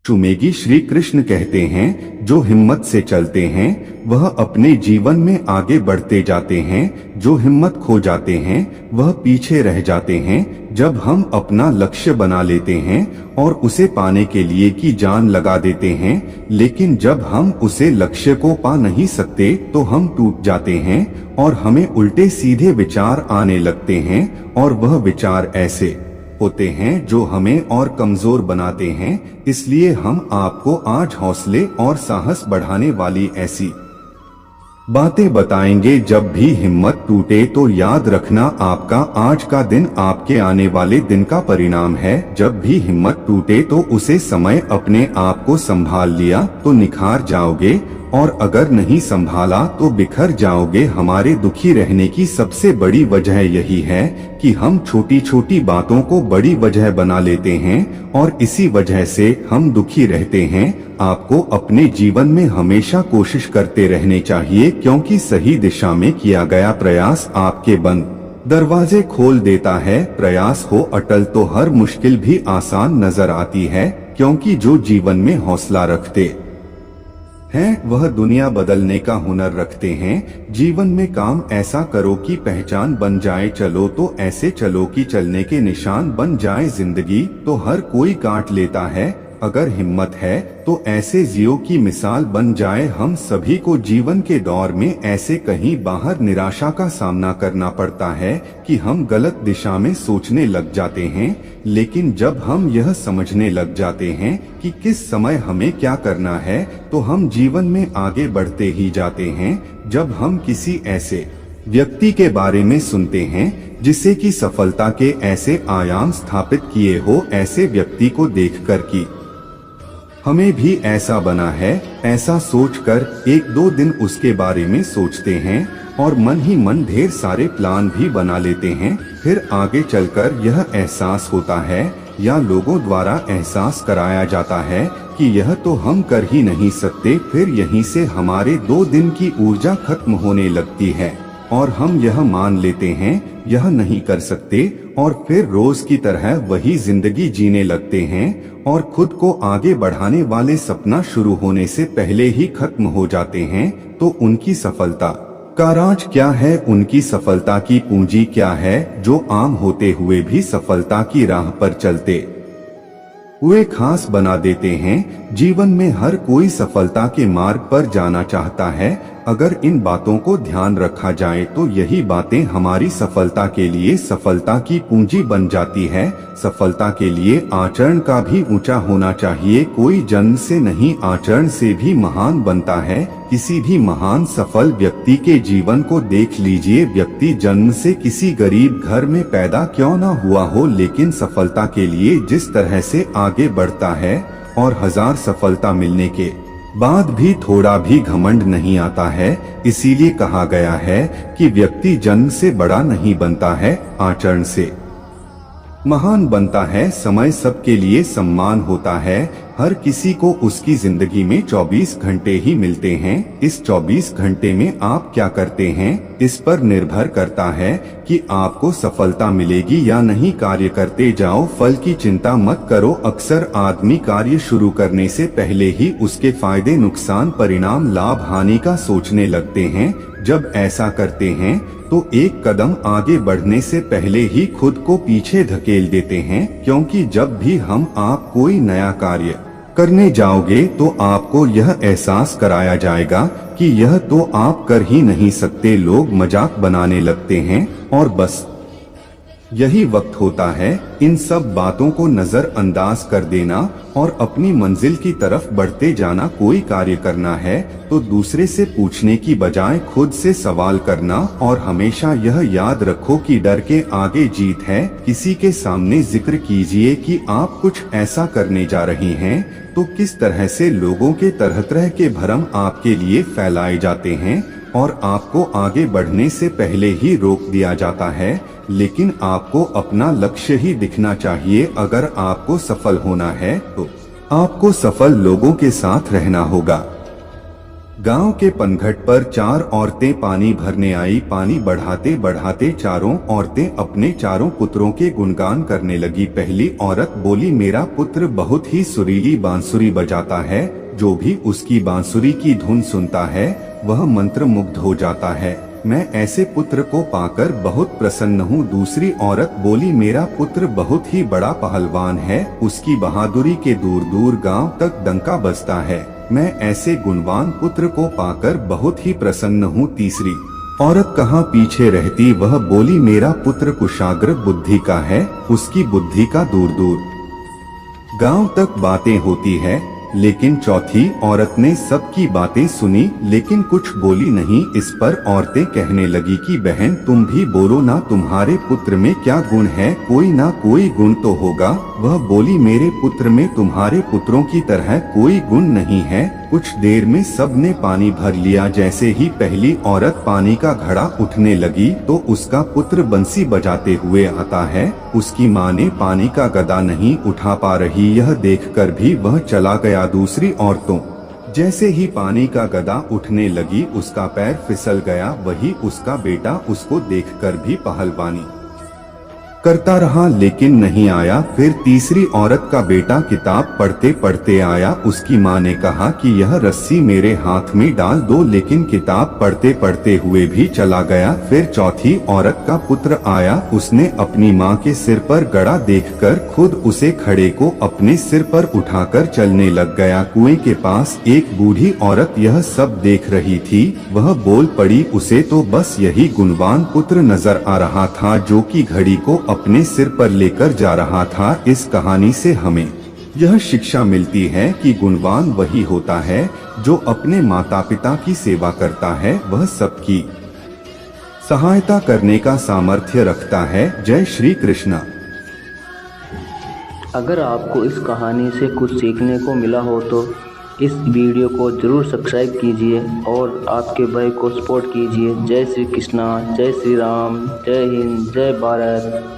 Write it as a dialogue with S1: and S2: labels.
S1: चुमेगी। श्री कृष्ण कहते हैं जो हिम्मत से चलते हैं वह अपने जीवन में आगे बढ़ते जाते हैं, जो हिम्मत खो जाते हैं वह पीछे रह जाते हैं। जब हम अपना लक्ष्य बना लेते हैं और उसे पाने के लिए की जान लगा देते हैं, लेकिन जब हम उसे लक्ष्य को पा नहीं सकते तो हम टूट जाते हैं और हमें उल्टे सीधे विचार आने लगते हैं, और वह विचार ऐसे होते हैं जो हमें और कमजोर बनाते हैं। इसलिए हम आपको आज हौसले और साहस बढ़ाने वाली ऐसी बातें बताएंगे। जब भी हिम्मत टूटे तो याद रखना आपका आज का दिन आपके आने वाले दिन का परिणाम है। जब भी हिम्मत टूटे तो उसे समय अपने आप को संभाल लिया तो निखार जाओगे, और अगर नहीं संभाला तो बिखर जाओगे। हमारे दुखी रहने की सबसे बड़ी वजह यही है कि हम छोटी छोटी बातों को बड़ी वजह बना लेते हैं और इसी वजह से हम दुखी रहते हैं। आपको अपने जीवन में हमेशा कोशिश करते रहने चाहिए, क्योंकि सही दिशा में किया गया प्रयास आपके बंद दरवाजे खोल देता है। प्रयास हो अटल तो हर मुश्किल भी आसान नजर आती है, क्योंकि जो जीवन में हौसला रखते हैं वह दुनिया बदलने का हुनर रखते हैं। जीवन में काम ऐसा करो कि पहचान बन जाए, चलो तो ऐसे चलो कि चलने के निशान बन जाए। जिंदगी तो हर कोई काट लेता है, अगर हिम्मत है तो ऐसे जियो की मिसाल बन जाए। हम सभी को जीवन के दौर में ऐसे कहीं बाहर निराशा का सामना करना पड़ता है कि हम गलत दिशा में सोचने लग जाते हैं, लेकिन जब हम यह समझने लग जाते हैं कि किस समय हमें क्या करना है तो हम जीवन में आगे बढ़ते ही जाते हैं। जब हम किसी ऐसे व्यक्ति के बारे में सुनते हैं जिसे की सफलता के ऐसे आयाम स्थापित किए हो, ऐसे व्यक्ति को देखकर कि हमें भी ऐसा बना है, ऐसा सोचकर एक दो दिन उसके बारे में सोचते हैं और मन ही मन ढेर सारे प्लान भी बना लेते हैं। फिर आगे चलकर यह एहसास होता है या लोगों द्वारा एहसास कराया जाता है कि यह तो हम कर ही नहीं सकते। फिर यहीं से हमारे 2 दिन की ऊर्जा खत्म होने लगती है और हम यह मान लेते हैं यह नहीं कर सकते, और फिर रोज की तरह वही जिंदगी जीने लगते हैं और खुद को आगे बढ़ाने वाले सपना शुरू होने से पहले ही खत्म हो जाते हैं। तो उनकी सफलता का राज क्या है, उनकी सफलता की पूंजी क्या है, जो आम होते हुए भी सफलता की राह पर चलते हुए खास बना देते हैं। जीवन में हर कोई सफलता के मार्ग पर जाना चाहता है। अगर इन बातों को ध्यान रखा जाए तो यही बातें हमारी सफलता के लिए सफलता की पूंजी बन जाती है। सफलता के लिए आचरण का भी ऊंचा होना चाहिए। कोई जन्म से नहीं आचरण से भी महान बनता है। किसी भी महान सफल व्यक्ति के जीवन को देख लीजिए। व्यक्ति जन्म से किसी गरीब घर में पैदा क्यों न हुआ हो, लेकिन सफलता के लिए जिस तरह से आगे बढ़ता है और 1000 सफलता मिलने के बाद भी थोड़ा भी घमंड नहीं आता है। इसीलिए कहा गया है कि व्यक्ति जन्म से बड़ा नहीं बनता है, आचरण से महान बनता है। समय सबके लिए सम्मान होता है। हर किसी को उसकी जिंदगी में 24 घंटे ही मिलते हैं। इस 24 घंटे में आप क्या करते हैं इस पर निर्भर करता है कि आपको सफलता मिलेगी या नहीं। कार्य करते जाओ, फल की चिंता मत करो। अक्सर आदमी कार्य शुरू करने से पहले ही उसके फायदे नुकसान परिणाम लाभ हानि का सोचने लगते हैं। जब ऐसा करते हैं तो एक कदम आगे बढ़ने से पहले ही खुद को पीछे धकेल देते हैं, क्योंकि जब भी आप कोई नया कार्य करने जाओगे तो आपको यह एहसास कराया जाएगा कि यह तो आप कर ही नहीं सकते। लोग मजाक बनाने लगते हैं और बस यही वक्त होता है इन सब बातों को नजरअंदाज कर देना और अपनी मंजिल की तरफ बढ़ते जाना। कोई कार्य करना है तो दूसरे से पूछने की बजाय खुद से सवाल करना, और हमेशा यह याद रखो कि डर के आगे जीत है। किसी के सामने जिक्र कीजिए कि आप कुछ ऐसा करने जा रहे हैं तो किस तरह से लोगों के तरह तरह के भ्रम आपके लिए फैलाए जाते हैं और आपको आगे बढ़ने से पहले ही रोक दिया जाता है। लेकिन आपको अपना लक्ष्य ही दिखना चाहिए। अगर आपको सफल होना है तो आपको सफल लोगों के साथ रहना होगा। गांव के पनघट पर 4 औरतें पानी भरने आई। पानी बढ़ाते बढ़ाते चारों औरतें अपने चारों पुत्रों के गुणगान करने लगी। पहली औरत बोली, मेरा पुत्र बहुत ही सुरीली बांसुरी बजाता है। जो भी उसकी बांसुरी की धुन सुनता है वह मंत्रमुग्ध हो जाता है। मैं ऐसे पुत्र को पाकर बहुत प्रसन्न हूँ। दूसरी औरत बोली, मेरा पुत्र बहुत ही बड़ा पहलवान है। उसकी बहादुरी के दूर दूर गांव तक डंका बजता है। मैं ऐसे गुणवान पुत्र को पाकर बहुत ही प्रसन्न हूँ। तीसरी औरत कहाँ पीछे रहती, वह बोली, मेरा पुत्र कुशाग्र बुद्धि का है। उसकी बुद्धि का दूर दूर गांव तक बातें होती है। लेकिन चौथी औरत ने सबकी बातें सुनी लेकिन कुछ बोली नहीं। इस पर औरतें कहने लगी कि बहन तुम भी बोलो ना, तुम्हारे पुत्र में क्या गुण है? कोई ना कोई गुण तो होगा। वह बोली, मेरे पुत्र में तुम्हारे पुत्रों की तरह कोई गुण नहीं है। कुछ देर में सबने पानी भर लिया। जैसे ही पहली औरत पानी का घड़ा उठने लगी तो उसका पुत्र बंसी बजाते हुए आता है। उसकी माँ ने पानी का गदा नहीं उठा पा रही, यह देखकर भी वह चला गया। दूसरी औरतों जैसे ही पानी का गदा उठने लगी उसका पैर फिसल गया। वही उसका बेटा उसको देखकर भी पहलवानी करता रहा लेकिन नहीं आया। फिर तीसरी औरत का बेटा किताब पढ़ते पढ़ते आया। उसकी माँ ने कहा कि यह रस्सी मेरे हाथ में डाल दो, लेकिन किताब पढ़ते पढ़ते हुए भी चला गया। फिर चौथी औरत का पुत्र आया। उसने अपनी माँ के सिर पर गड़ा देखकर खुद उसे खड़े को अपने सिर पर उठाकर चलने लग गया। कुएं के पास एक बूढ़ी औरत यह सब देख रही थी। वह बोल पड़ी, उसे तो बस यही गुणवान पुत्र नजर आ रहा था जो कि घड़ी को अपने सिर पर लेकर जा रहा था। इस कहानी से हमें यह शिक्षा मिलती है कि गुणवान वही होता है जो अपने माता पिता की सेवा करता है। वह सबकी सहायता करने का सामर्थ्य रखता है। जय श्री कृष्ण।
S2: अगर आपको इस कहानी से कुछ सीखने को मिला हो तो इस वीडियो को जरूर सब्सक्राइब कीजिए और आपके भाई को सपोर्ट कीजिए। जय श्री कृष्णा, जय श्री राम, जय हिंद, जय भारत।